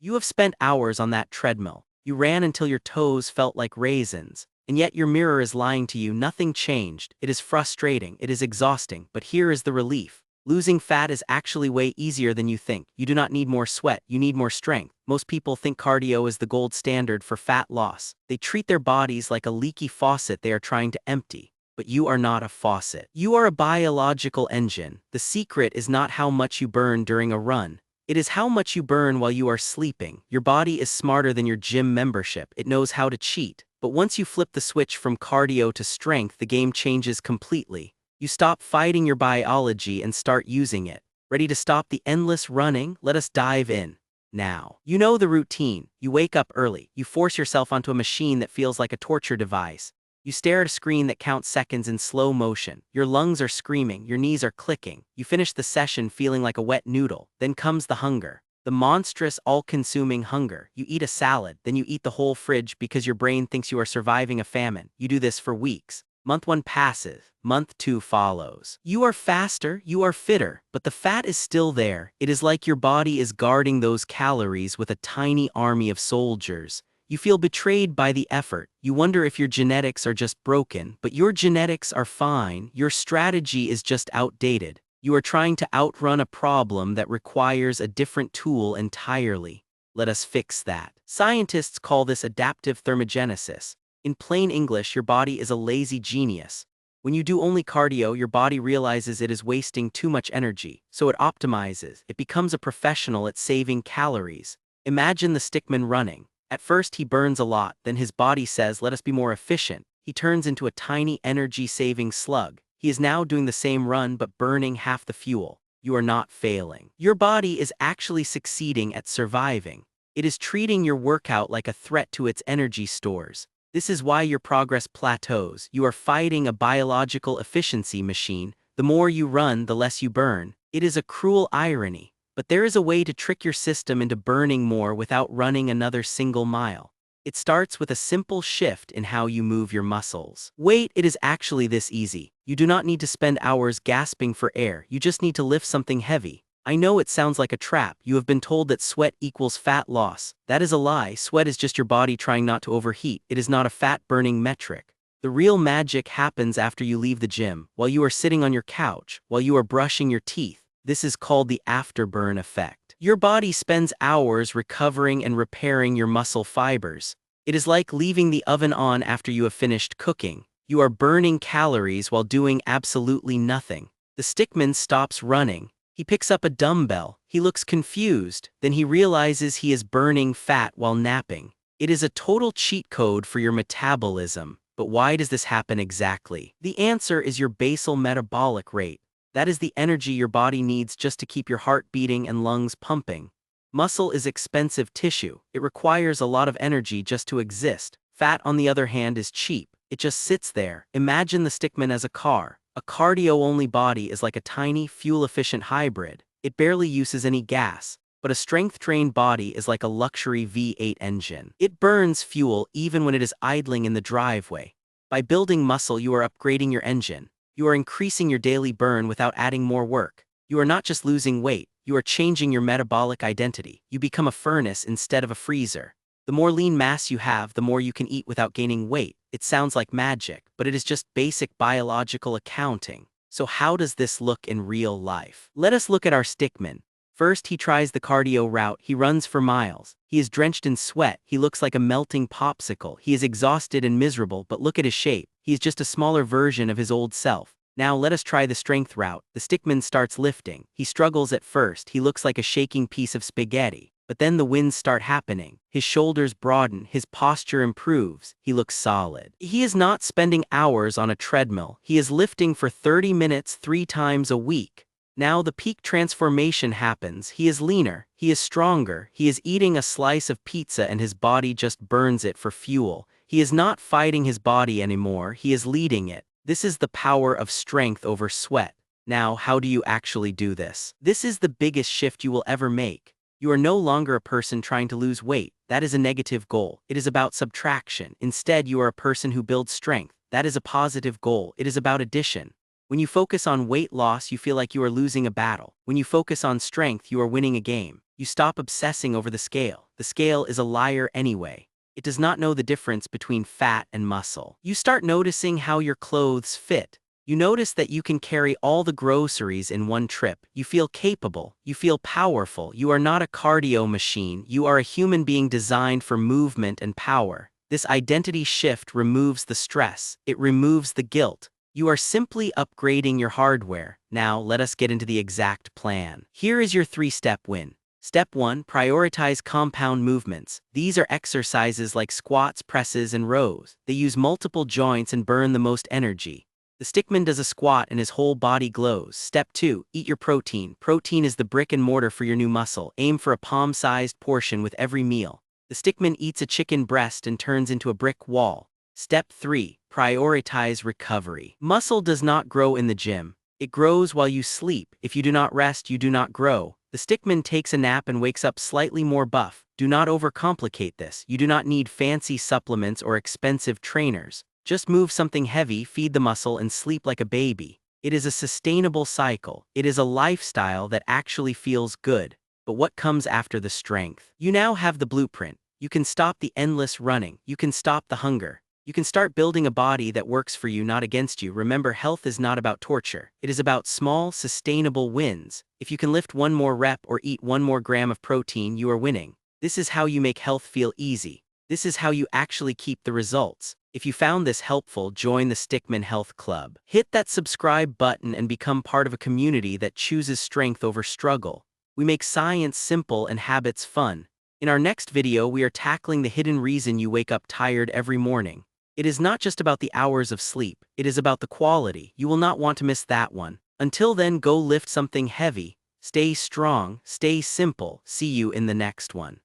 You have spent hours on that treadmill. You ran until your toes felt like raisins. And yet your mirror is lying to you, nothing changed. It is frustrating, it is exhausting, but here is the relief. Losing fat is actually way easier than you think. You do not need more sweat, you need more strength. Most people think cardio is the gold standard for fat loss. They treat their bodies like a leaky faucet they are trying to empty. But you are not a faucet. You are a biological engine. The secret is not how much you burn during a run. It is how much you burn while you are sleeping. Your body is smarter than your gym membership. It knows how to cheat. But once you flip the switch from cardio to strength, the game changes completely. You stop fighting your biology and start using it. Ready to stop the endless running? Let us dive in. Now, you know the routine. You wake up early. You force yourself onto a machine that feels like a torture device. You stare at a screen that counts seconds in slow motion. Your lungs are screaming, your knees are clicking. You finish the session feeling like a wet noodle. Then comes the hunger. The monstrous, all-consuming hunger. You eat a salad, then you eat the whole fridge because your brain thinks you are surviving a famine. You do this for weeks. Month 1 passes. Month 2 follows. You are faster, you are fitter, but the fat is still there. It is like your body is guarding those calories with a tiny army of soldiers. You feel betrayed by the effort. You wonder if your genetics are just broken, but your genetics are fine. Your strategy is just outdated. You are trying to outrun a problem that requires a different tool entirely. Let us fix that. Scientists call this adaptive thermogenesis. In plain English, your body is a lazy genius. When you do only cardio, your body realizes it is wasting too much energy, so it optimizes. It becomes a professional at saving calories. Imagine the stickman running. At first he burns a lot, then his body says, let us be more efficient. He turns into a tiny energy-saving slug. He is now doing the same run but burning half the fuel. You are not failing. Your body is actually succeeding at surviving. It is treating your workout like a threat to its energy stores. This is why your progress plateaus. You are fighting a biological efficiency machine. The more you run, the less you burn. It is a cruel irony. But there is a way to trick your system into burning more without running another single mile. It starts with a simple shift in how you move your muscles. Wait, it is actually this easy. You do not need to spend hours gasping for air. You just need to lift something heavy. I know it sounds like a trap. You have been told that sweat equals fat loss. That is a lie. Sweat is just your body trying not to overheat. It is not a fat-burning metric. The real magic happens after you leave the gym, while you are sitting on your couch, while you are brushing your teeth. This is called the afterburn effect. Your body spends hours recovering and repairing your muscle fibers. It is like leaving the oven on after you have finished cooking. You are burning calories while doing absolutely nothing. The stickman stops running. He picks up a dumbbell. He looks confused. Then he realizes he is burning fat while napping. It is a total cheat code for your metabolism. But why does this happen exactly? The answer is your basal metabolic rate. That is the energy your body needs just to keep your heart beating and lungs pumping. Muscle is expensive tissue. It requires a lot of energy just to exist. Fat, on the other hand, is cheap. It just sits there. Imagine the stickman as a car. A cardio-only body is like a tiny, fuel-efficient hybrid. It barely uses any gas. But a strength-trained body is like a luxury V8 engine. It burns fuel even when it is idling in the driveway. By building muscle, you are upgrading your engine. You are increasing your daily burn without adding more work. You are not just losing weight, you are changing your metabolic identity. You become a furnace instead of a freezer. The more lean mass you have, the more you can eat without gaining weight. It sounds like magic, but it is just basic biological accounting. So how does this look in real life? Let us look at our stickman. First, he tries the cardio route. He runs for miles. He is drenched in sweat. He looks like a melting popsicle. He is exhausted and miserable, but look at his shape. He is just a smaller version of his old self. Now let us try the strength route. The stickman starts lifting. He struggles at first. He looks like a shaking piece of spaghetti. But then the wins start happening. His shoulders broaden. His posture improves. He looks solid. He is not spending hours on a treadmill. He is lifting for 30 minutes 3 times a week. Now the peak transformation happens. He is leaner, he is stronger, he is eating a slice of pizza and his body just burns it for fuel. He is not fighting his body anymore, he is leading it. This is the power of strength over sweat. Now, how do you actually do this? This is the biggest shift you will ever make. You are no longer a person trying to lose weight. That is a negative goal. It is about subtraction. Instead, you are a person who builds strength. That is a positive goal. It is about addition. When you focus on weight loss, you feel like you are losing a battle. When you focus on strength, you are winning a game. You stop obsessing over the scale. The scale is a liar anyway. It does not know the difference between fat and muscle. You start noticing how your clothes fit. You notice that you can carry all the groceries in one trip. You feel capable. You feel powerful. You are not a cardio machine. You are a human being designed for movement and power. This identity shift removes the stress. It removes the guilt. You are simply upgrading your hardware. Now, let us get into the exact plan. Here is your 3-step win. Step 1. Prioritize compound movements. These are exercises like squats, presses, and rows. They use multiple joints and burn the most energy. The Stickman does a squat and his whole body glows. Step 2. Eat your protein. Protein is the brick and mortar for your new muscle. Aim for a palm-sized portion with every meal. The Stickman eats a chicken breast and turns into a brick wall. Step 3. Prioritize recovery. Muscle does not grow in the gym. It grows while you sleep. If you do not rest, you do not grow. The Stickman takes a nap and wakes up slightly more buff. Do not overcomplicate this. You do not need fancy supplements or expensive trainers. Just move something heavy, feed the muscle, and sleep like a baby. It is a sustainable cycle. It is a lifestyle that actually feels good. But what comes after the strength? You now have the blueprint. You can stop the endless running. You can stop the hunger. You can start building a body that works for you, not against you. Remember, health is not about torture. It is about small, sustainable wins. If you can lift one more rep or eat 1 more gram of protein, you are winning. This is how you make health feel easy. This is how you actually keep the results. If you found this helpful, join the Stickman Health Club. Hit that subscribe button and become part of a community that chooses strength over struggle. We make science simple and habits fun. In our next video, we are tackling the hidden reason you wake up tired every morning. It is not just about the hours of sleep, it is about the quality. You will not want to miss that one. Until then, go lift something heavy, stay strong, stay simple. See you in the next one.